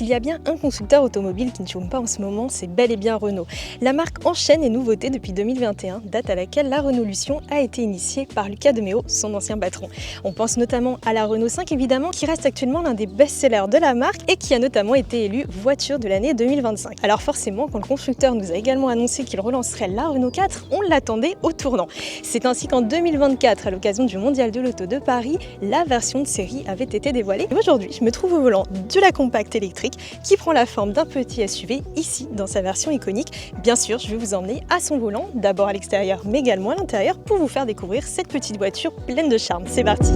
y a bien un constructeur automobile qui ne chôme pas en ce moment, c'est bel et bien Renault. La marque enchaîne les nouveautés depuis 2021, date à laquelle la Renaulution a été initiée par Luca de Meo, son ancien patron. On pense notamment à la Renault 5 évidemment, qui reste actuellement l'un des best-sellers de la marque et qui a notamment été élue voiture de l'année 2025. Alors forcément, quand le constructeur nous a également annoncé qu'il relancerait la Renault 4, on l'attendait au tournant. C'est ainsi qu'en 2024, à l'occasion du Mondial de l'Auto de Paris, la version de série avait été dévoilée. Et aujourd'hui, je me trouve au volant de la compacte électrique qui prend la forme d'un petit SUV, ici dans sa version iconique. Bien sûr, je vais vous emmener à son volant, d'abord à l'extérieur mais également à l'intérieur pour vous faire découvrir cette petite voiture pleine de charme. C'est parti!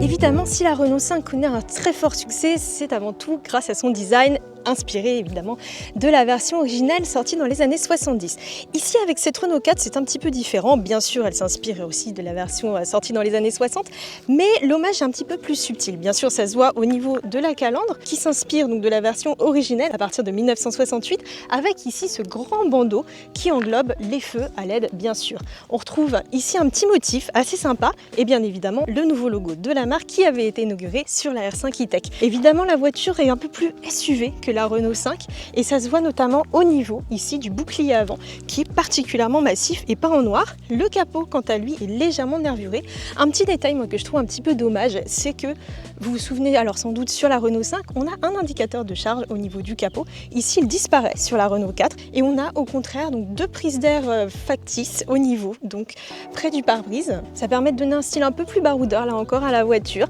Évidemment, si la Renault 5 connaît un très fort succès, c'est avant tout grâce à son design, inspiré évidemment de la version originale sortie dans les années 70. Ici, avec cette Renault 4, c'est un petit peu différent. Bien sûr, elle s'inspire aussi de la version sortie dans les années 60, mais l'hommage est un petit peu plus subtil. Bien sûr, ça se voit au niveau de la calandre, qui s'inspire donc de la version originelle à partir de 1968, avec ici ce grand bandeau qui englobe les feux à LED, bien sûr. On retrouve ici un petit motif assez sympa, et bien évidemment le nouveau logo de la marque qui avait été inauguré sur la R5 e-Tech. Évidemment, la voiture est un peu plus SUV que la Renault 5 et ça se voit notamment au niveau ici du bouclier avant qui est particulièrement massif et peint en noir. Le capot quant à lui est légèrement nervuré. Un petit détail moi que je trouve un petit peu dommage, c'est que vous vous souvenez alors sans doute sur la Renault 5 on a un indicateur de charge au niveau du capot. Ici il disparaît sur la Renault 4 et on a au contraire donc deux prises d'air factices au niveau donc près du pare-brise. Ça permet de donner un style un peu plus baroudeur là encore à la voiture.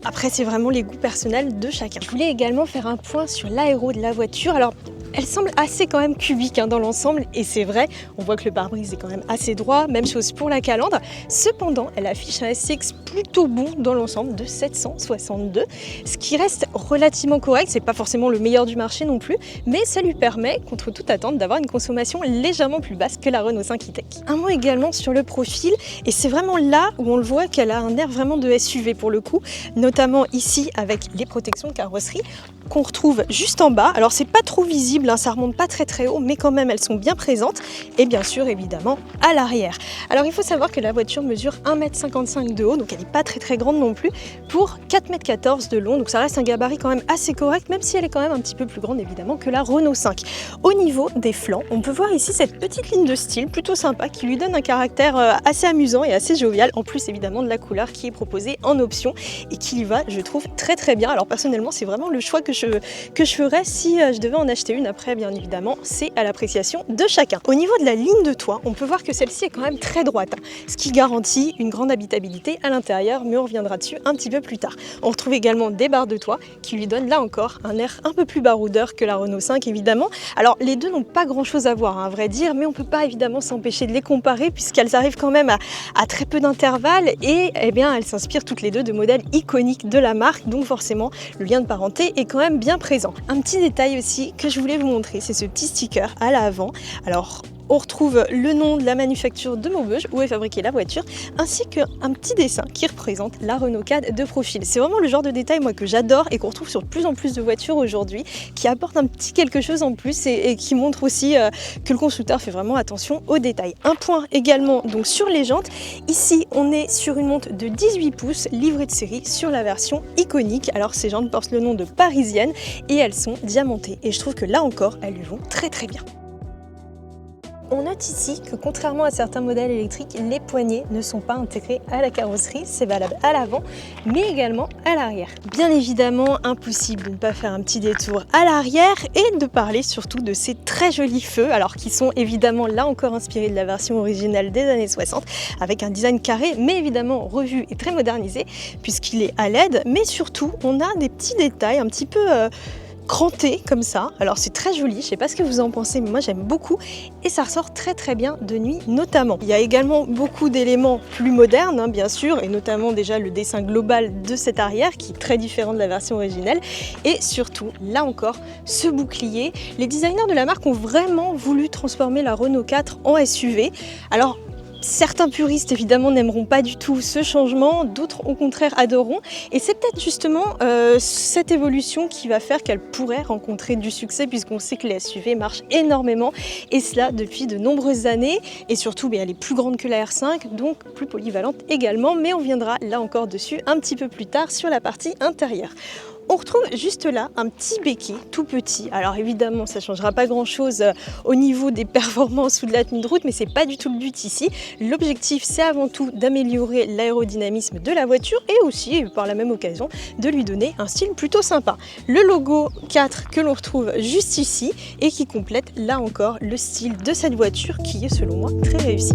Après, c'est vraiment les goûts personnels de chacun. Je voulais également faire un point sur l'aéro de la voiture. Alors, elle semble assez quand même cubique dans l'ensemble et c'est vrai, on voit que le pare-brise est quand même assez droit, même chose pour la calandre. Cependant, elle affiche un SX plutôt bon dans l'ensemble de 762, ce qui reste relativement correct, c'est pas forcément le meilleur du marché non plus, mais ça lui permet, contre toute attente, d'avoir une consommation légèrement plus basse que la Renault 5 e-Tech. Un mot également sur le profil, et c'est vraiment là où on le voit qu'elle a un air vraiment de SUV pour le coup, notamment ici avec les protections de carrosserie qu'on retrouve juste en bas. Alors c'est pas trop visible, ça remonte pas très haut, mais quand même elles sont bien présentes et bien sûr évidemment à l'arrière. Alors il faut savoir que la voiture mesure 1,55 m de haut, donc elle n'est pas très grande non plus, pour 4,14 m de long, donc ça reste un gabarit quand même assez correct, même si elle est quand même un petit peu plus grande évidemment que la Renault 5. Au niveau des flancs, on peut voir ici cette petite ligne de style plutôt sympa qui lui donne un caractère assez amusant et assez jovial, en plus évidemment de la couleur qui est proposée en option et qui lui va, je trouve, très bien. Alors personnellement c'est vraiment le choix que je ferais si je devais en acheter une. Après bien évidemment c'est à l'appréciation de chacun. Au niveau de la ligne de toit, on peut voir que celle-ci est quand même très droite, ce qui garantit une grande habitabilité à l'intérieur, mais on reviendra dessus un petit peu plus tard. On retrouve également des barres de toit qui lui donnent là encore un air un peu plus baroudeur que la Renault 5 évidemment. Alors les deux n'ont pas grand chose à voir à vrai dire, mais on peut pas évidemment s'empêcher de les comparer puisqu'elles arrivent quand même à très peu d'intervalle et eh bien elles s'inspirent toutes les deux de modèles iconiques de la marque, donc forcément le lien de parenté est quand même bien présent. Un petit détail aussi que je voulais vous montrer, c'est ce petit sticker à l'avant. Alors on retrouve le nom de la manufacture de Maubeuge où est fabriquée la voiture, ainsi qu'un petit dessin qui représente la Renault 4 de profil. C'est vraiment le genre de détail moi que j'adore et qu'on retrouve sur de plus en plus de voitures aujourd'hui, qui apporte un petit quelque chose en plus et qui montre aussi que le constructeur fait vraiment attention aux détails. Un point également donc sur les jantes. Ici on est sur une monte de 18 pouces livrée de série sur la version iconique. Alors ces jantes portent le nom de parisienne et elles sont diamantées et je trouve que là encore elles lui vont très bien. On note ici que contrairement à certains modèles électriques, les poignées ne sont pas intégrées à la carrosserie, c'est valable à l'avant, mais également à l'arrière. Bien évidemment, impossible de ne pas faire un petit détour à l'arrière et de parler surtout de ces très jolis feux, alors qui sont évidemment là encore inspirés de la version originale des années 60, avec un design carré, mais évidemment revu et très modernisé, puisqu'il est à LED, mais surtout on a des petits détails un petit peu cranté comme ça. Alors c'est très joli, je sais pas ce que vous en pensez, mais moi j'aime beaucoup et ça ressort très bien de nuit notamment. Il y a également beaucoup d'éléments plus modernes bien sûr, et notamment déjà le dessin global de cet arrière qui est très différent de la version originelle et surtout là encore ce bouclier. Les designers de la marque ont vraiment voulu transformer la Renault 4 en SUV. Alors certains puristes évidemment n'aimeront pas du tout ce changement, d'autres au contraire adoreront et c'est peut-être justement cette évolution qui va faire qu'elle pourrait rencontrer du succès puisqu'on sait que les SUV marchent énormément et cela depuis de nombreuses années et surtout elle est plus grande que la R5 donc plus polyvalente également, mais on viendra là encore dessus un petit peu plus tard sur la partie intérieure. On retrouve juste là un petit béquet tout petit. Alors évidemment ça ne changera pas grand chose au niveau des performances ou de la tenue de route, mais c'est pas du tout le but ici. L'objectif c'est avant tout d'améliorer l'aérodynamisme de la voiture et aussi par la même occasion de lui donner un style plutôt sympa. Le logo 4 que l'on retrouve juste ici et qui complète là encore le style de cette voiture qui est selon moi très réussi.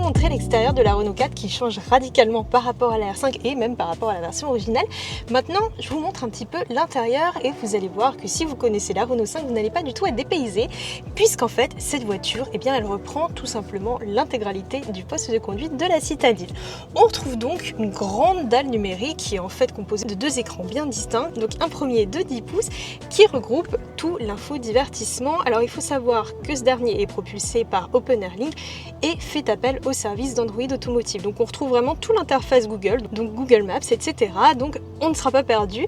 Montrer l'extérieur de la Renault 4 qui change radicalement par rapport à la R5 et même par rapport à la version originale. Maintenant, je vous montre un petit peu l'intérieur et vous allez voir que si vous connaissez la Renault 5, vous n'allez pas du tout être dépaysé puisqu'en fait, cette voiture, eh bien, elle reprend tout simplement l'intégralité du poste de conduite de la citadine. On retrouve donc une grande dalle numérique qui est en fait composée de deux écrans bien distincts. Donc un premier de 10 pouces qui regroupe tout l'infodivertissement. Alors il faut savoir que ce dernier est propulsé par OpenAirLink et fait appel au service d'Android Automotive. Donc on retrouve vraiment tout l'interface Google, donc Google Maps, etc. Donc on ne sera pas perdu.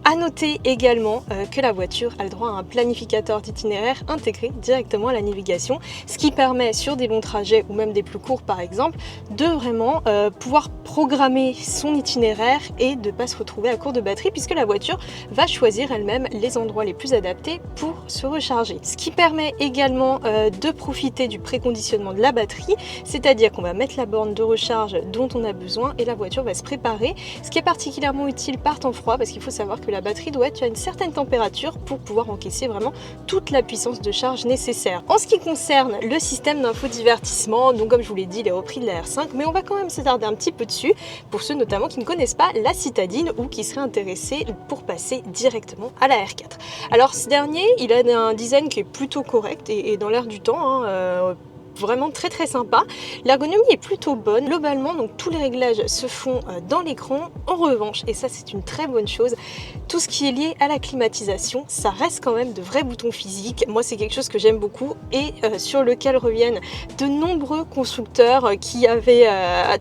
À noter également que la voiture a le droit à un planificateur d'itinéraire intégré directement à la navigation, ce qui permet sur des longs trajets ou même des plus courts par exemple, de vraiment pouvoir programmer son itinéraire et de ne pas se retrouver à court de batterie puisque la voiture va choisir elle-même les endroits les plus adaptés pour se recharger. Ce qui permet également de profiter du préconditionnement de la batterie, c'est-à-dire qu'on va mettre la borne de recharge dont on a besoin et la voiture va se préparer, ce qui est particulièrement utile par temps froid parce qu'il faut savoir que la batterie doit être à une certaine température pour pouvoir encaisser vraiment toute la puissance de charge nécessaire. En ce qui concerne le système d'infodivertissement, donc comme je vous l'ai dit, il est repris de la R5, mais on va quand même s'attarder un petit peu dessus pour ceux notamment qui ne connaissent pas la citadine ou qui seraient intéressés pour passer directement à la R4. Alors ce dernier, il a un design qui est plutôt correct et dans l'air du temps, vraiment très très sympa. L'ergonomie est plutôt bonne. Globalement, donc tous les réglages se font dans l'écran. En revanche, et ça c'est une très bonne chose, tout ce qui est lié à la climatisation, ça reste quand même de vrais boutons physiques. Moi, c'est quelque chose que j'aime beaucoup et sur lequel reviennent de nombreux constructeurs qui avaient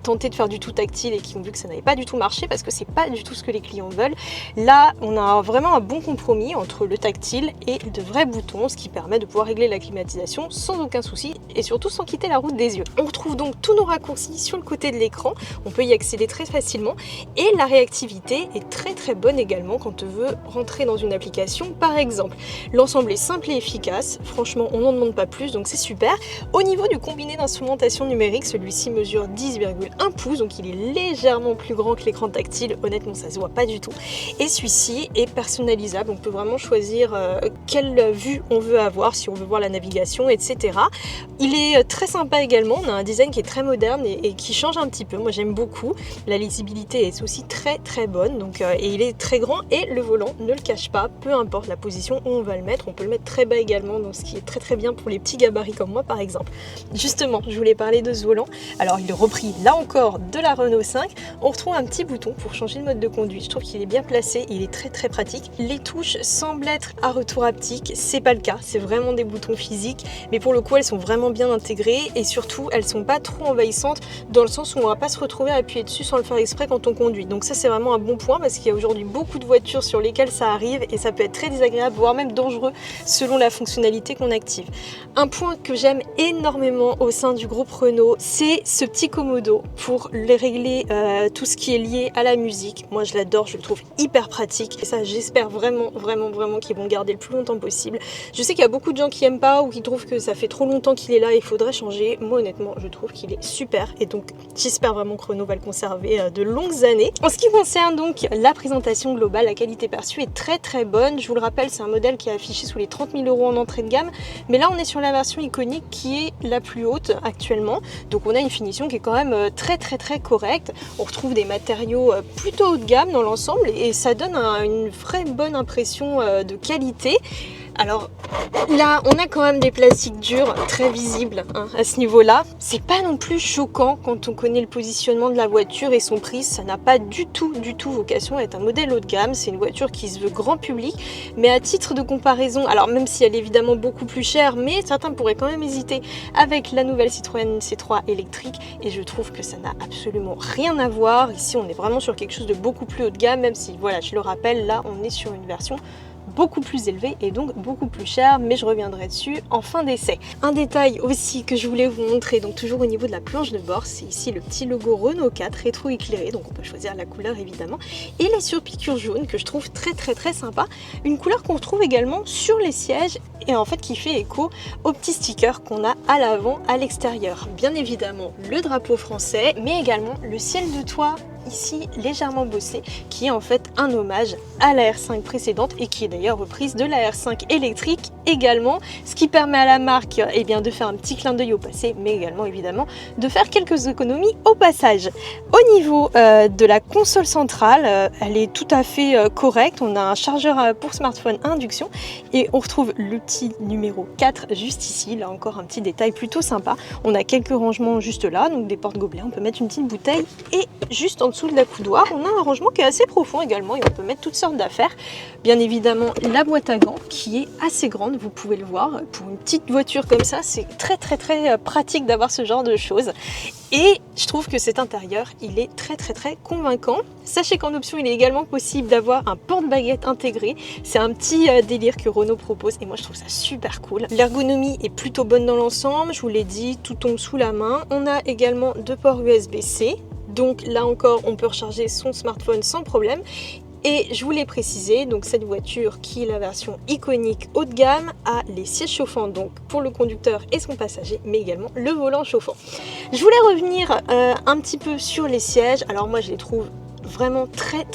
tenté de faire du tout tactile et qui ont vu que ça n'avait pas du tout marché parce que c'est pas du tout ce que les clients veulent. Là, on a vraiment un bon compromis entre le tactile et de vrais boutons, ce qui permet de pouvoir régler la climatisation sans aucun souci et surtout sans quitter la route des yeux. On retrouve donc tous nos raccourcis sur le côté de l'écran, on peut y accéder très facilement et la réactivité est très très bonne également quand on veut rentrer dans une application par exemple. L'ensemble est simple et efficace, franchement on n'en demande pas plus donc c'est super. Au niveau du combiné d'instrumentation numérique, celui-ci mesure 10,1 pouces donc il est légèrement plus grand que l'écran tactile, honnêtement ça se voit pas du tout et celui-ci est personnalisable, on peut vraiment choisir quelle vue on veut avoir, si on veut voir la navigation etc. Il est très sympa également, on a un design qui est très moderne et qui change un petit peu, moi j'aime beaucoup. La lisibilité est aussi très très bonne donc, et il est très grand et le volant ne le cache pas, peu importe la position où on va le mettre, on peut le mettre très bas également donc ce qui est très très bien pour les petits gabarits comme moi par exemple. Justement, je voulais parler de ce volant, alors il est repris là encore de la Renault 5, on retrouve un petit bouton pour changer de mode de conduite, je trouve qu'il est bien placé, il est très très pratique. Les touches semblent être à retour haptique, c'est pas le cas, c'est vraiment des boutons physiques mais pour le coup elles sont vraiment bien intégrées et surtout elles sont pas trop envahissantes dans le sens où on va pas se retrouver à appuyer dessus sans le faire exprès quand on conduit. Donc ça c'est vraiment un bon point parce qu'il y a aujourd'hui beaucoup de voitures sur lesquelles ça arrive et ça peut être très désagréable voire même dangereux selon la fonctionnalité qu'on active. Un point que j'aime énormément au sein du groupe Renault, c'est ce petit commodo pour les régler tout ce qui est lié à la musique. Moi je l'adore, je le trouve hyper pratique et ça j'espère vraiment qu'ils vont garder le plus longtemps possible. Je sais qu'il y a beaucoup de gens qui aiment pas ou qui trouvent que ça fait trop longtemps qu'il est là, il faudrait changer. Moi honnêtement je trouve qu'il est super et donc j'espère vraiment que Renault va le conserver de longues années. En ce qui concerne donc la présentation globale, la qualité perçue est très très bonne. Je vous le rappelle, c'est un modèle qui est affiché sous les 30 000 € en entrée de gamme, mais là on est sur la version iconique qui est la plus haute actuellement, donc on a une finition qui est quand même très correcte. On retrouve des matériaux plutôt haut de gamme dans l'ensemble et ça donne une vraie bonne impression de qualité. Alors là, on a quand même des plastiques durs très visibles à ce niveau-là. C'est pas non plus choquant quand on connaît le positionnement de la voiture et son prix. Ça n'a pas du tout vocation à être un modèle haut de gamme. C'est une voiture qui se veut grand public. Mais à titre de comparaison, alors même si elle est évidemment beaucoup plus chère, mais certains pourraient quand même hésiter avec la nouvelle Citroën C3 électrique. Et je trouve que ça n'a absolument rien à voir. Ici, on est vraiment sur quelque chose de beaucoup plus haut de gamme, même si, voilà, je le rappelle, là, on est sur une version beaucoup plus élevé et donc beaucoup plus cher, mais je reviendrai dessus en fin d'essai. Un détail aussi que je voulais vous montrer, donc toujours au niveau de la planche de bord, c'est ici le petit logo Renault 4 rétro-éclairé, donc on peut choisir la couleur évidemment, et les surpiqûres jaunes que je trouve très sympa, une couleur qu'on retrouve également sur les sièges et en fait qui fait écho aux petits stickers qu'on a à l'avant, à l'extérieur. Bien évidemment le drapeau français, mais également le ciel de toit ici légèrement bossé, qui est en fait un hommage à la R5 précédente et qui est d'ailleurs reprise de la R5 électrique également, ce qui permet à la marque de faire un petit clin d'œil au passé, mais également évidemment de faire quelques économies au passage. Au niveau de la console centrale, elle est tout à fait correcte. On a un chargeur pour smartphone à induction et on retrouve le petit numéro 4 juste ici, là encore un petit détail plutôt sympa. On a quelques rangements juste là, donc des porte-gobelets, on peut mettre une petite bouteille et juste en dessous de la coudoir, on a un rangement qui est assez profond également et on peut mettre toutes sortes d'affaires. Bien évidemment, la boîte à gants qui est assez grande, vous pouvez le voir. Pour une petite voiture comme ça, c'est très pratique d'avoir ce genre de choses. Et je trouve que cet intérieur, il est très convaincant. Sachez qu'en option, il est également possible d'avoir un porte-baguette intégré. C'est un petit délire que Renault propose et moi je trouve ça super cool. L'ergonomie est plutôt bonne dans l'ensemble, je vous l'ai dit, tout tombe sous la main. On a également 2 ports USB-C. Donc là encore, on peut recharger son smartphone sans problème. Et je vous l'ai précisé, donc cette voiture qui est la version iconique haut de gamme a les sièges chauffants donc pour le conducteur et son passager, mais également le volant chauffant. Je voulais revenir un petit peu sur les sièges. Alors moi je les trouve vraiment très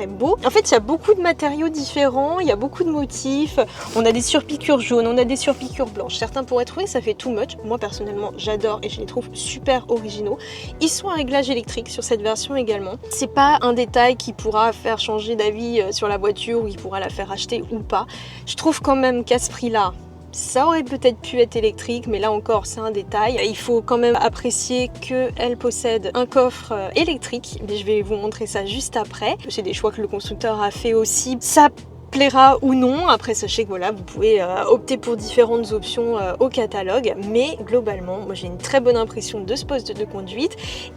beau. En fait, il y a beaucoup de matériaux différents, il y a beaucoup de motifs. On a des surpiqûres jaunes, on a des surpiqûres blanches. Certains pourraient trouver que ça fait too much. Moi, personnellement, j'adore et je les trouve super originaux. Ils sont à réglage électrique sur cette version également. C'est pas un détail qui pourra faire changer d'avis sur la voiture ou qui pourra la faire acheter ou pas. Je trouve quand même qu'à ce prix-là, ça aurait peut-être pu être électrique, mais là encore c'est un détail. Il faut quand même apprécier qu'elle possède un coffre électrique, mais je vais vous montrer ça juste après. C'est des choix que le constructeur a fait aussi. Ça plaira ou non. Après, sachez que voilà, vous pouvez opter pour différentes options au catalogue, mais globalement, moi j'ai une très bonne impression de ce poste de conduite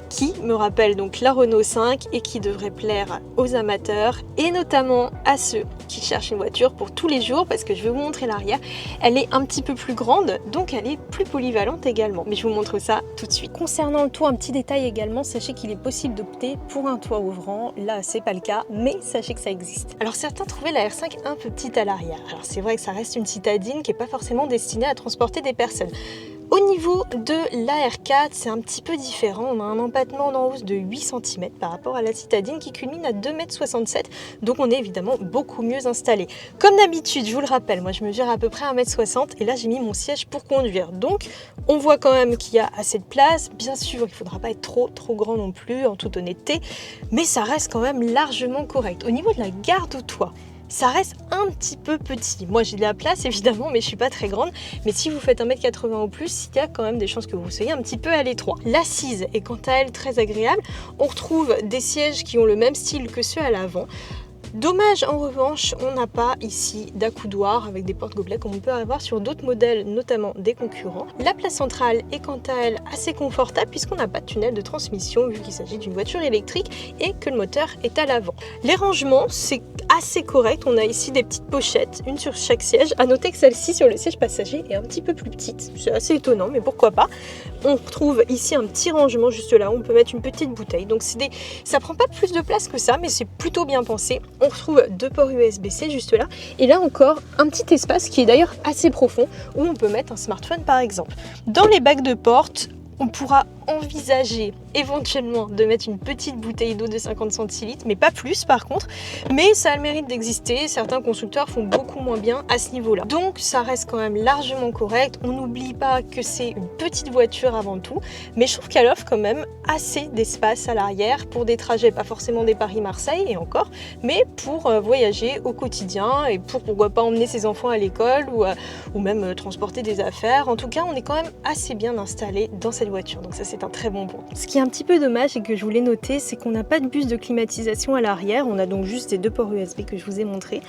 qui me rappelle donc la Renault 5 et qui devrait plaire aux amateurs et notamment à ceux qui cherchent une voiture pour tous les jours, parce que je vais vous montrer l'arrière. Elle est un petit peu plus grande, donc elle est plus polyvalente également, mais je vous montre ça tout de suite. Concernant le toit, un petit détail également, sachez qu'il est possible d'opter pour un toit ouvrant. Là, c'est pas le cas, mais sachez que ça existe. Alors certains trouvaient la R5 un peu petite à l'arrière. Alors c'est vrai que ça reste une citadine qui n'est pas forcément destinée à transporter des personnes. Au niveau de la R4, c'est un petit peu différent. On a un empattement en hausse de 8 cm par rapport à la citadine qui culmine à 2,67 m. Donc on est évidemment beaucoup mieux installé. Comme d'habitude, je vous le rappelle, moi je mesure à peu près 1,60 m et là j'ai mis mon siège pour conduire. Donc on voit quand même qu'il y a assez de place. Bien sûr, il ne faudra pas être trop grand non plus, en toute honnêteté. Mais ça reste quand même largement correct. Au niveau de la garde au toit, ça reste un petit peu petit. Moi j'ai de la place évidemment, mais je suis pas très grande. Mais si vous faites 1,80 m ou plus, il y a quand même des chances que vous soyez un petit peu à l'étroit. L'assise est quant à elle très agréable. On retrouve des sièges qui ont le même style que ceux à l'avant. Dommage en revanche, on n'a pas ici d'accoudoir avec des porte-gobelets comme on peut avoir sur d'autres modèles, notamment des concurrents. La place centrale est quant à elle assez confortable puisqu'on n'a pas de tunnel de transmission vu qu'il s'agit d'une voiture électrique et que le moteur est à l'avant. Les rangements, c'est assez correct. On a ici des petites pochettes, une sur chaque siège. À noter que celle-ci sur le siège passager est un petit peu plus petite. C'est assez étonnant, mais pourquoi pas. On retrouve ici un petit rangement juste là où on peut mettre une petite bouteille. Donc ça prend pas plus de place que ça, mais c'est plutôt bien pensé. On retrouve 2 ports USB-C juste là. Et là encore, un petit espace qui est d'ailleurs assez profond où on peut mettre un smartphone par exemple. Dans les bacs de porte, on pourra envisager éventuellement de mettre une petite bouteille d'eau de 50 centilitres, mais pas plus par contre, mais ça a le mérite d'exister. Certains constructeurs font beaucoup moins bien à ce niveau là, donc ça reste quand même largement correct. On n'oublie pas que c'est une petite voiture avant tout, mais je trouve qu'elle offre quand même assez d'espace à l'arrière pour des trajets, pas forcément des Paris-Marseille et encore, mais pour voyager au quotidien et pour pourquoi pas emmener ses enfants à l'école ou même transporter des affaires. En tout cas, on est quand même assez bien installé dans cette voiture, donc ça c'est un très bon point. Ce qui est un petit peu dommage et que je voulais noter, c'est qu'on n'a pas de bus de climatisation à l'arrière. On a donc juste ces 2 ports USB que je vous ai montrés.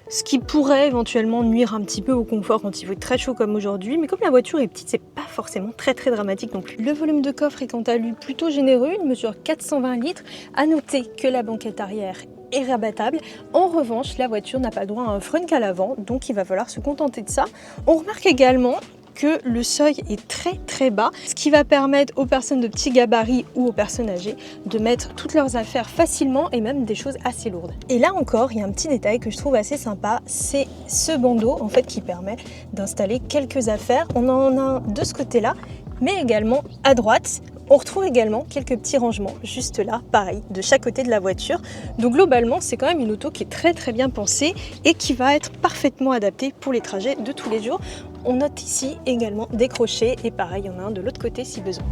Ce qui pourrait éventuellement nuire un petit peu au confort quand il fait très chaud comme aujourd'hui. Mais comme la voiture est petite, c'est pas forcément très dramatique non plus. Le volume de coffre est quant à lui plutôt généreux. Il mesure 420 litres. À noter que la banquette arrière est rabattable. En revanche, la voiture n'a pas droit à un frein qu'à l'avant, donc il va falloir se contenter de ça. On remarque également que le seuil est très bas, ce qui va permettre aux personnes de petits gabarits ou aux personnes âgées de mettre toutes leurs affaires facilement et même des choses assez lourdes. Et là encore, il y a un petit détail que je trouve assez sympa, c'est ce bandeau en fait qui permet d'installer quelques affaires. On en a un de ce côté-là, mais également à droite. On retrouve également quelques petits rangements juste là, pareil, de chaque côté de la voiture. Donc globalement, c'est quand même une auto qui est très bien pensée et qui va être parfaitement adaptée pour les trajets de tous les jours. On note ici également des crochets et pareil, il y en a un de l'autre côté si besoin.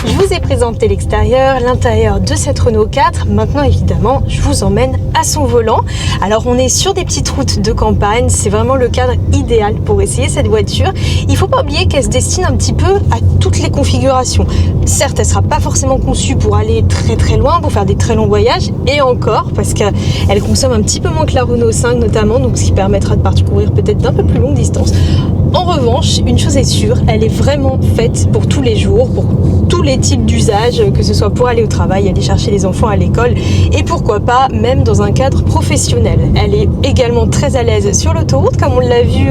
Je vous ai présenté l'extérieur, l'intérieur de cette Renault 4. Maintenant, évidemment, je vous emmène à son volant. Alors, on est sur des petites routes de campagne. C'est vraiment le cadre idéal pour essayer cette voiture. Il ne faut pas oublier qu'elle se destine un petit peu à toutes les configurations. Certes, elle ne sera pas forcément conçue pour aller très loin, pour faire des très longs voyages. Et encore, parce qu'elle consomme un petit peu moins que la Renault 5 notamment, donc ce qui permettra de parcourir peut-être d'un peu plus longue distance. En revanche, une chose est sûre, elle est vraiment faite pour tous les jours, pour tous les types d'usages, que ce soit pour aller au travail, aller chercher les enfants à l'école et pourquoi pas même dans un cadre professionnel. Elle est également très à l'aise sur l'autoroute comme on l'a vu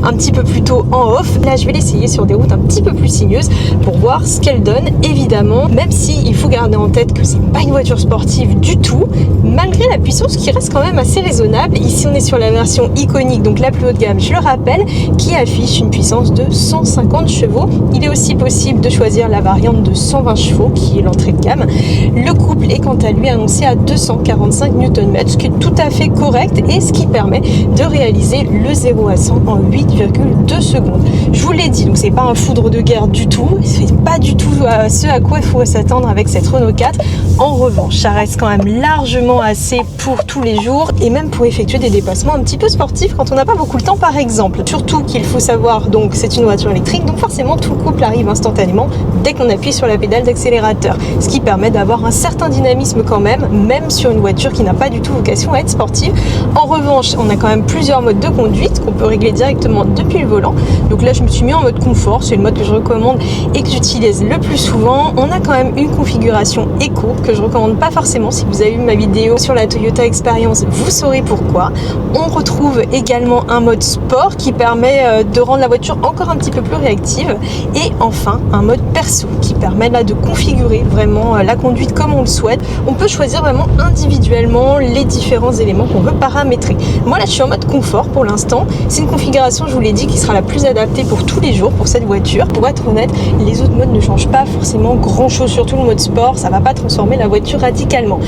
un petit peu plus tôt en off. Là je vais l'essayer sur des routes un petit peu plus sinueuses pour voir ce qu'elle donne évidemment, même si il faut garder en tête que c'est pas une voiture sportive du tout, malgré la puissance qui reste quand même assez raisonnable. Ici on est sur la version iconique, donc la plus haut de gamme, je le rappelle, qui affiche une puissance de 150 chevaux. Il est aussi possible de choisir la variante de 120 chevaux qui est l'entrée de gamme. Le couple est quant à lui annoncé à 245 Nm, ce qui est tout à fait correct et ce qui permet de réaliser le 0 à 100 en 8,2 secondes. Je vous l'ai dit, donc c'est pas un foudre de guerre du tout, c'est pas du tout ce à quoi il faut s'attendre avec cette Renault 4. En revanche, ça reste quand même largement assez pour tous les jours et même pour effectuer des déplacements un petit peu sportifs quand on n'a pas beaucoup le temps par exemple. Surtout qu'il faut savoir, donc c'est une voiture électrique, donc forcément tout le couple arrive instantanément dès qu'on appuie sur la pédale d'accélérateur, ce qui permet d'avoir un certain dynamisme quand même sur une voiture qui n'a pas du tout vocation à être sportive. En revanche, on a quand même plusieurs modes de conduite qu'on peut régler directement depuis le volant. Donc là, je me suis mis en mode confort, c'est le mode que je recommande et que j'utilise le plus souvent. On a quand même une configuration éco que je recommande pas forcément. Si vous avez vu ma vidéo sur la Toyota Experience, vous saurez pourquoi. On retrouve également un mode sport qui permet de rendre la voiture encore un petit peu plus réactive et enfin un mode perso qui permet là de configurer vraiment la conduite comme on le souhaite. On peut choisir vraiment individuellement les différents éléments qu'on veut paramétrer. Moi là je suis en mode confort pour l'instant. C'est une configuration, je vous l'ai dit, qui sera la plus adaptée pour tous les jours pour cette voiture. Pour être honnête, les autres modes ne changent pas forcément grand chose, surtout le mode sport, ça va pas transformer la voiture radicalement.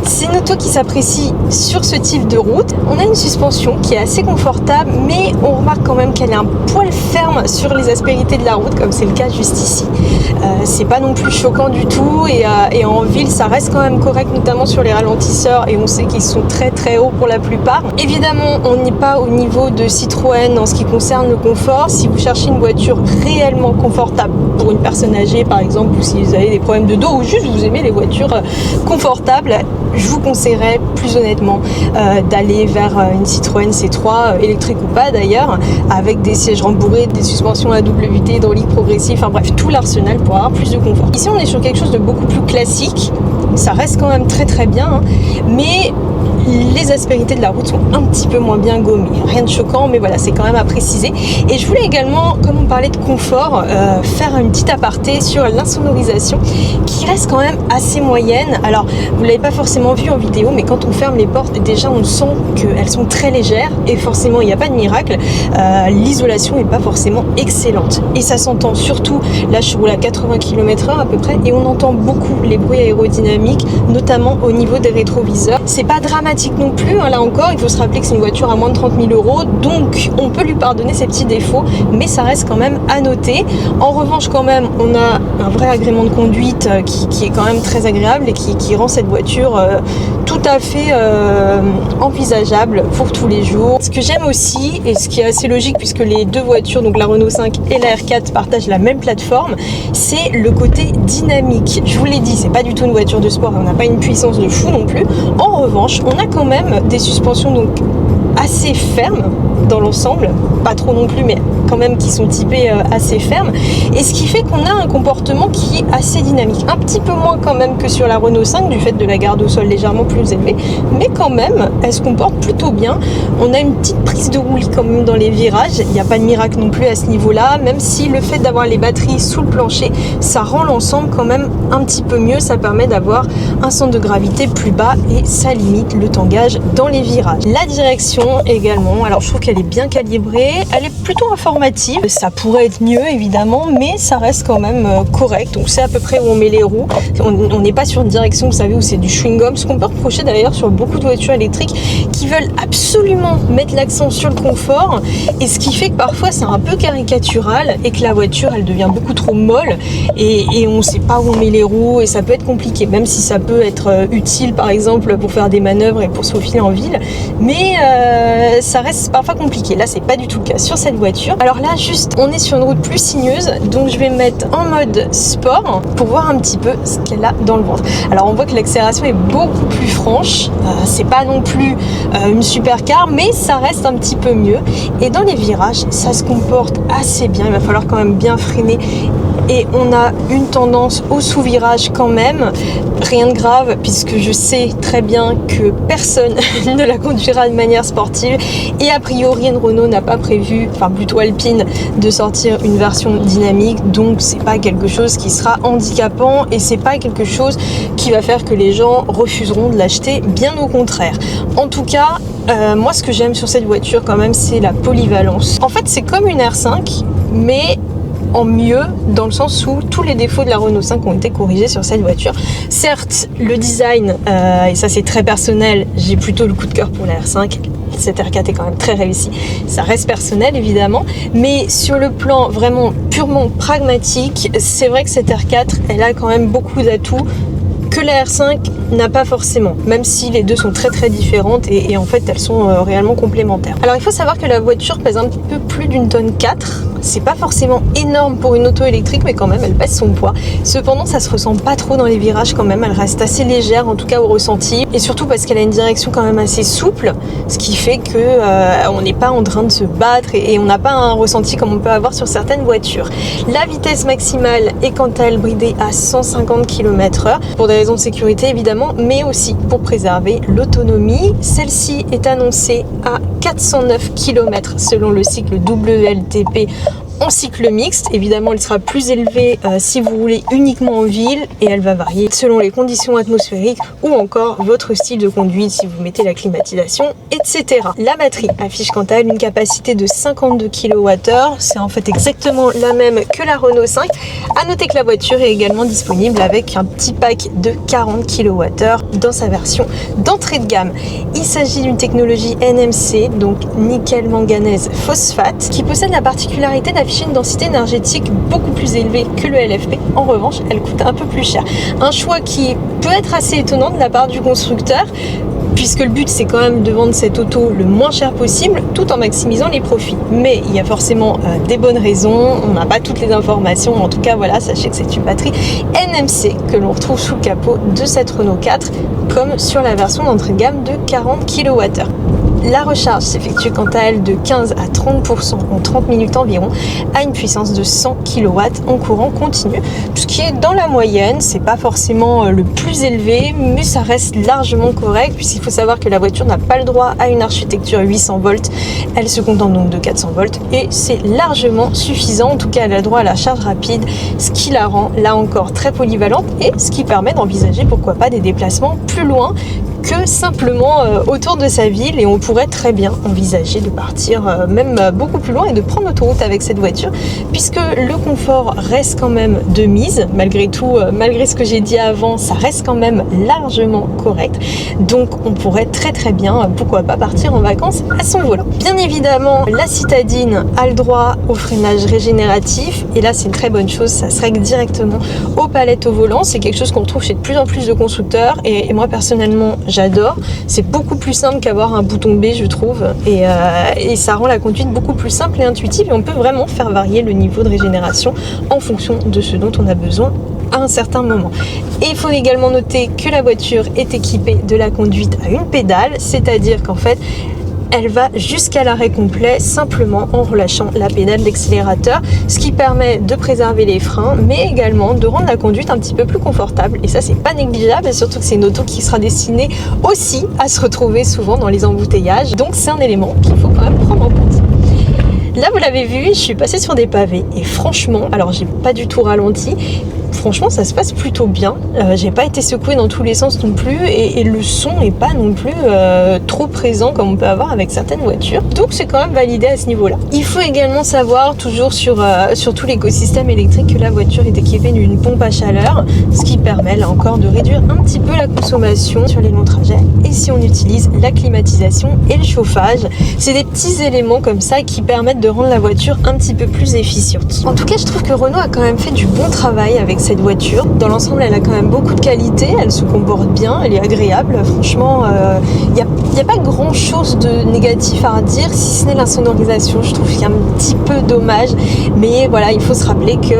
C'est une auto qui s'apprécie sur ce type de route. On a une suspension qui est assez confortable, mais on remarque quand même qu'elle est un poil ferme sur les aspérités de la route, comme c'est le cas juste ici. C'est pas non plus choquant du tout et en ville ça reste quand même correct, notamment sur les ralentisseurs et on sait qu'ils sont très hauts pour la plupart. Évidemment on n'est pas au niveau de Citroën en ce qui concerne le confort. Si vous cherchez une voiture réellement confortable pour une personne âgée par exemple, ou si vous avez des problèmes de dos ou juste vous aimez les voitures confortables, je vous conseillerais plus honnêtement d'aller vers une Citroën C3 électrique ou pas d'ailleurs, avec des sièges rembourrés, des suspensions AWT, hydraulique progressive, enfin bref tout l'arsenal pour avoir plus de confort. Ici on est sur quelque chose de beaucoup plus classique, ça reste quand même très bien, hein, mais les aspérités de la route sont un petit peu moins bien gommées. Rien de choquant, mais voilà, c'est quand même à préciser. Et je voulais également, comme on parlait de confort, faire une petite aparté sur l'insonorisation qui reste quand même assez moyenne. Alors, vous ne l'avez pas forcément vu en vidéo, mais quand on ferme les portes, déjà on sent qu'elles sont très légères et forcément il n'y a pas de miracle. L'isolation n'est pas forcément excellente. Et ça s'entend surtout, là je roule à 80 km/h à peu près, et on entend beaucoup les bruits aérodynamiques, notamment au niveau des rétroviseurs. C'est pas dramatique non plus, hein, là encore il faut se rappeler que c'est une voiture à moins de 30 000 €, donc on peut lui pardonner ses petits défauts, mais ça reste quand même à noter. En revanche quand même on a un vrai agrément de conduite qui est quand même très agréable et qui rend cette voiture tout à fait envisageable pour tous les jours. Ce que j'aime aussi, et ce qui est assez logique puisque les deux voitures, donc la Renault 5 et la R4 partagent la même plateforme, c'est le côté dynamique. Je vous l'ai dit, c'est pas du tout une voiture de sport, on n'a pas une puissance de fou non plus. En revanche, on a quand même des suspensions donc assez fermes, dans l'ensemble, pas trop non plus, mais quand même qui sont typés assez fermes, et ce qui fait qu'on a un comportement qui est assez dynamique, un petit peu moins quand même que sur la Renault 5 du fait de la garde au sol légèrement plus élevée, mais quand même elle se comporte plutôt bien. On a une petite prise de roulis quand même dans les virages, il n'y a pas de miracle non plus à ce niveau là, même si le fait d'avoir les batteries sous le plancher, ça rend l'ensemble quand même un petit peu mieux, ça permet d'avoir un centre de gravité plus bas et ça limite le tangage dans les virages. La direction également, alors je trouve qu'elle est bien calibrée, elle est plutôt informative, ça pourrait être mieux évidemment, mais ça reste quand même correct, donc c'est à peu près où on met les roues. On n'est pas sur une direction, vous savez, où c'est du chewing-gum, ce qu'on peut reprocher d'ailleurs sur beaucoup de voitures électriques qui veulent absolument mettre l'accent sur le confort, et ce qui fait que parfois c'est un peu caricatural et que la voiture elle devient beaucoup trop molle et on ne sait pas où on met les roues et ça peut être compliqué, même si ça peut être utile par exemple pour faire des manœuvres et pour se faufiler en ville, mais ça reste parfois compliqué. Là c'est pas du tout le cas sur cette voiture. Alors là juste on est sur une route plus sinueuse, donc je vais me mettre en mode sport pour voir un petit peu ce qu'elle a dans le ventre. Alors on voit que l'accélération est beaucoup plus franche, c'est pas non plus une supercar, mais ça reste un petit peu mieux, et dans les virages ça se comporte assez bien. Il va falloir quand même bien freiner et on a une tendance au sous-virage quand même, rien de grave puisque je sais très bien que personne ne la conduira de manière sportive, et a priori une Renault n'a pas prévu, enfin plutôt Alpine, de sortir une version dynamique, donc c'est pas quelque chose qui sera handicapant et c'est pas quelque chose qui va faire que les gens refuseront de l'acheter, bien au contraire. En tout cas moi ce que j'aime sur cette voiture quand même, c'est la polyvalence. En fait c'est comme une R5 mais en mieux, dans le sens où tous les défauts de la Renault 5 ont été corrigés sur cette voiture. Certes, le design, et ça c'est très personnel, j'ai plutôt le coup de cœur pour la R5, cette R4 est quand même très réussie, ça reste personnel évidemment, mais sur le plan vraiment purement pragmatique, c'est vrai que cette R4, elle a quand même beaucoup d'atouts que la R5 n'a pas forcément, même si les deux sont très très différentes et en fait elles sont réellement complémentaires. Alors il faut savoir que la voiture pèse un peu plus d'une tonne 4, c'est pas forcément énorme pour une auto électrique, mais quand même elle pèse son poids. Cependant ça se ressent pas trop dans les virages quand même, elle reste assez légère en tout cas au ressenti, et surtout parce qu'elle a une direction quand même assez souple, ce qui fait que on n'est pas en train de se battre et on n'a pas un ressenti comme on peut avoir sur certaines voitures. La vitesse maximale est quant à elle bridée à 150 km/h pour des raisons de sécurité évidemment, mais aussi pour préserver l'autonomie. Celle-ci est annoncée à 409 km selon le cycle WLTP en cycle mixte. Évidemment elle sera plus élevée si vous roulez uniquement en ville, et elle va varier selon les conditions atmosphériques ou encore votre style de conduite, si vous mettez la climatisation, etc. La batterie affiche quant à elle une capacité de 52 kWh, c'est en fait exactement la même que la Renault 5. A noter que la voiture est également disponible avec un petit pack de 40 kWh dans sa version d'entrée de gamme. Il s'agit d'une technologie NMC, donc nickel manganèse phosphate, qui possède la particularité d'afficher une densité énergétique beaucoup plus élevée que le LFP. En revanche, elle coûte un peu plus cher. Un choix qui peut être assez étonnant de la part du constructeur, puisque le but c'est quand même de vendre cette auto le moins cher possible tout en maximisant les profits. Mais il y a forcément des bonnes raisons, on n'a pas toutes les informations, en tout cas voilà, sachez que c'est une batterie NMC que l'on retrouve sous le capot de cette Renault 4, comme sur la version d'entrée de gamme de 40 kWh. La recharge s'effectue quant à elle de 15 à 30% en 30 minutes environ, à une puissance de 100 kW en courant continu, ce qui est dans la moyenne. C'est pas forcément le plus élevé, mais ça reste largement correct, puisqu'il faut savoir que la voiture n'a pas le droit à une architecture 800 volts, elle se contente donc de 400 volts, et c'est largement suffisant. En tout cas elle a le droit à la charge rapide, ce qui la rend là encore très polyvalente, et ce qui permet d'envisager pourquoi pas des déplacements plus loin que simplement autour de sa ville, et on pourrait très bien envisager de partir même beaucoup plus loin et de prendre l'autoroute avec cette voiture, puisque le confort reste quand même de mise, malgré tout, malgré ce que j'ai dit avant, ça reste quand même largement correct, donc on pourrait très très bien, pourquoi pas, partir en vacances à son volant. Bien évidemment la citadine a le droit au freinage régénératif, et là c'est une très bonne chose, ça se règle directement aux palettes au volant, c'est quelque chose qu'on retrouve chez de plus en plus de constructeurs, et moi personnellement j'adore, c'est beaucoup plus simple qu'avoir un bouton B je trouve, et ça rend la conduite beaucoup plus simple et intuitive, et on peut vraiment faire varier le niveau de régénération en fonction de ce dont on a besoin à un certain moment. Et il faut également noter que la voiture est équipée de la conduite à une pédale, c'est-à-dire qu'en fait elle va jusqu'à l'arrêt complet simplement en relâchant la pédale d'accélérateur, ce qui permet de préserver les freins, mais également de rendre la conduite un petit peu plus confortable. Et ça, c'est pas négligeable, et surtout que c'est une auto qui sera destinée aussi à se retrouver souvent dans les embouteillages. Donc c'est un élément qu'il faut quand même prendre en compte. Là, vous l'avez vu, je suis passée sur des pavés et franchement, alors j'ai pas du tout ralenti, franchement ça se passe plutôt bien. J'ai pas été secouée dans tous les sens non plus et le son n'est pas non plus trop présent comme on peut avoir avec certaines voitures. Donc c'est quand même validé à ce niveau-là. Il faut également savoir, toujours sur tout l'écosystème électrique, que la voiture est équipée d'une pompe à chaleur, ce qui permet là encore de réduire un petit peu la consommation sur les longs trajets. Et si on utilise la climatisation et le chauffage, c'est des petits éléments comme ça qui permettent de rendre la voiture un petit peu plus efficiente. En tout cas, je trouve que Renault a quand même fait du bon travail avec cette voiture. Dans l'ensemble, elle a quand même beaucoup de qualité, elle se comporte bien, elle est agréable. Franchement, il n'y a pas grand chose de négatif à redire, si ce n'est la sonorisation. Je trouve qu'il y a un petit peu dommage, mais voilà, il faut se rappeler que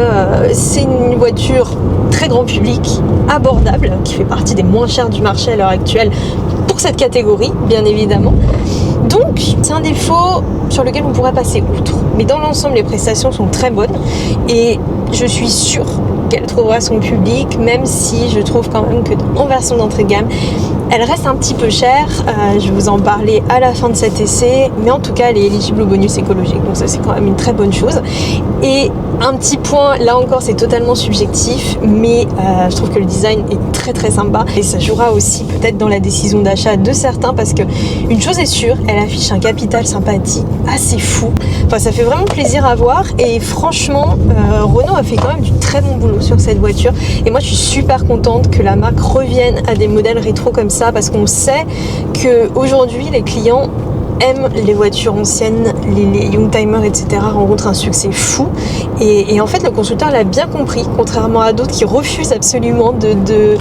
c'est une voiture très grand public, abordable, qui fait partie des moins chères du marché à l'heure actuelle pour cette catégorie, bien évidemment. Donc, c'est un défaut sur lequel on pourrait passer outre. Mais dans l'ensemble, les prestations sont très bonnes et je suis sûre qu'elle trouvera son public, même si je trouve quand même que en version d'entrée de gamme, elle reste un petit peu chère. Je vais vous en parler à la fin de cet essai, mais en tout cas, elle est éligible au bonus écologique, donc ça c'est quand même une très bonne chose. Et un petit point, là encore c'est totalement subjectif, mais je trouve que le design est très très sympa et ça jouera aussi peut-être dans la décision d'achat de certains, parce que une chose est sûre, elle affiche un capital sympathie assez fou. Enfin, ça fait vraiment plaisir à voir et franchement, Renault a fait quand même du très bon boulot sur cette voiture et moi je suis super contente que la marque revienne à des modèles rétro comme ça, parce qu'on sait qu'aujourd'hui les clients aiment les voitures anciennes, les Youngtimer, etc. rencontrent un succès fou et en fait le constructeur l'a bien compris, contrairement à d'autres qui refusent absolument de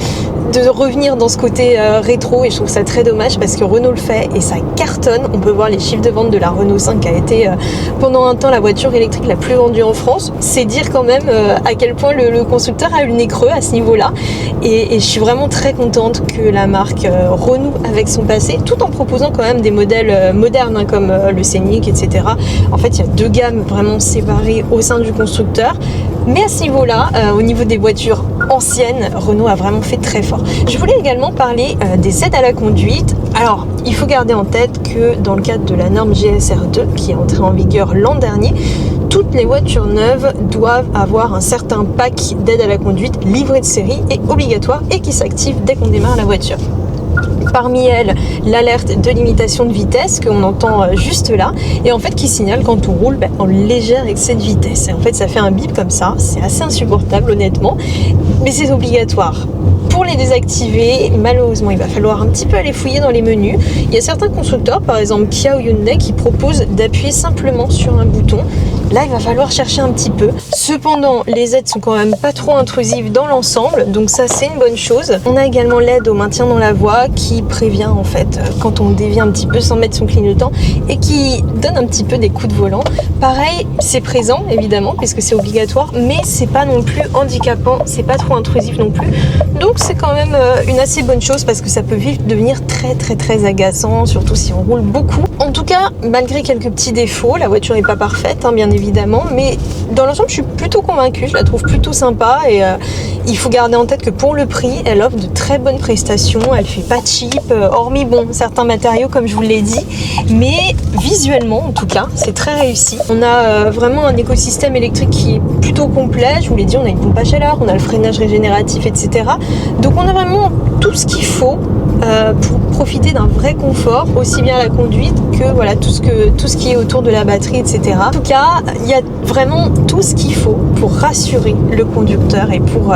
revenir dans ce côté rétro, et je trouve ça très dommage parce que Renault le fait et ça cartonne. On peut voir les chiffres de vente de la Renault 5 qui a été pendant un temps la voiture électrique la plus vendue en France. C'est dire quand même à quel point le constructeur a eu le nez creux à ce niveau-là et je suis vraiment très contente que la marque renoue avec son passé tout en proposant quand même des modèles modernes hein, comme le Scénic, etc. En fait, il y a deux gammes vraiment séparées au sein du constructeur. Mais à ce niveau-là, au niveau des voitures anciennes, Renault a vraiment fait très fort. Je voulais également parler des aides à la conduite. Alors, il faut garder en tête que dans le cadre de la norme GSR2, qui est entrée en vigueur l'an dernier, toutes les voitures neuves doivent avoir un certain pack d'aide à la conduite livré de série et obligatoire et qui s'active dès qu'on démarre la voiture. Parmi elles, l'alerte de limitation de vitesse qu'on entend juste là et en fait qui signale quand on roule en léger excès de vitesse. Et en fait ça fait un bip comme ça, c'est assez insupportable honnêtement, mais c'est obligatoire. Pour les désactiver, malheureusement, il va falloir un petit peu aller fouiller dans les menus. Il y a certains constructeurs, par exemple Kia ou Hyundai, qui proposent d'appuyer simplement sur un bouton. Là, il va falloir chercher un petit peu. Cependant, les aides sont quand même pas trop intrusives dans l'ensemble, donc ça, c'est une bonne chose. On a également l'aide au maintien dans la voie qui prévient en fait quand on dévie un petit peu sans mettre son clignotant et qui donne un petit peu des coups de volant. Pareil, c'est présent évidemment puisque c'est obligatoire, mais c'est pas non plus handicapant, c'est pas trop intrusif non plus. Donc c'est quand même une assez bonne chose parce que ça peut vite devenir très très très agaçant, surtout si on roule beaucoup. En tout cas, malgré quelques petits défauts, la voiture n'est pas parfaite, hein, bien évidemment, mais dans l'ensemble, je suis plutôt convaincue, je la trouve plutôt sympa et il faut garder en tête que pour le prix, elle offre de très bonnes prestations, elle fait pas cheap, hormis bon, certains matériaux comme je vous l'ai dit, mais visuellement en tout cas, c'est très réussi. On a vraiment un écosystème électrique qui est plutôt complet, je vous l'ai dit, on a une pompe à chaleur, on a le freinage régénératif, etc. Donc on a vraiment tout ce qu'il faut pour profiter d'un vrai confort, aussi bien à la conduite que voilà tout ce qui est autour de la batterie, etc. En tout cas, il y a vraiment tout ce qu'il faut pour rassurer le conducteur et pour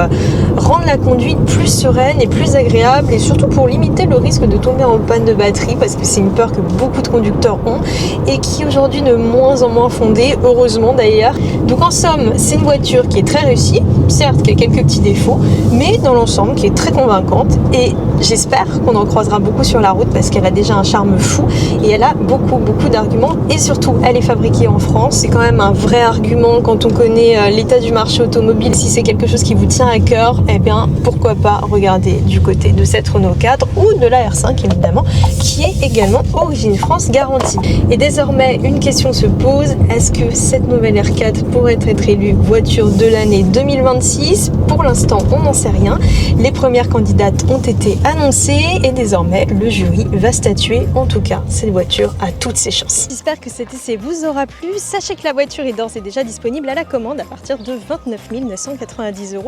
rendre la conduite plus sereine et plus agréable et surtout pour limiter le risque de tomber en panne de batterie parce que c'est une peur que beaucoup de conducteurs ont et qui aujourd'hui de moins en moins fondée, heureusement d'ailleurs. Donc en somme, c'est une voiture qui est très réussie, certes qui a quelques petits défauts, mais dans l'ensemble qui est très convaincante et j'espère qu'on en croisera beaucoup sur la route parce qu'elle a déjà un charme fou et elle a beaucoup d'arguments et surtout elle est fabriquée en France. C'est quand même un vrai argument quand on connaît l'état du marché automobile. Si c'est quelque chose qui vous tient à cœur, eh bien pourquoi pas regarder du côté de cette Renault 4 ou de la R5 évidemment, qui est également Origine France garantie. Et désormais une question se pose, est-ce que cette nouvelle R4 pourrait être élue voiture de l'année 2026? Pour l'instant on n'en sait rien. Les premières candidates ont été annoncées et désormais le jury va statuer. En tout cas, cette voiture a toutes ses chances. J'espère que cet essai vous aura plu. Sachez que la voiture est d'ores et déjà disponible à la commande à partir de 29 990 €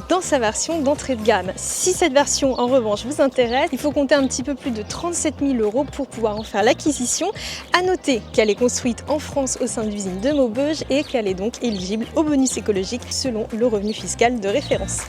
dans sa version d'entrée de gamme. Si cette version en revanche vous intéresse, il faut compter un petit peu plus de 37 000 € pour pouvoir en faire l'acquisition. À noter qu'elle est construite en France au sein de l'usine de Maubeuge et qu'elle est donc éligible au bonus écologique selon le revenu fiscal de référence.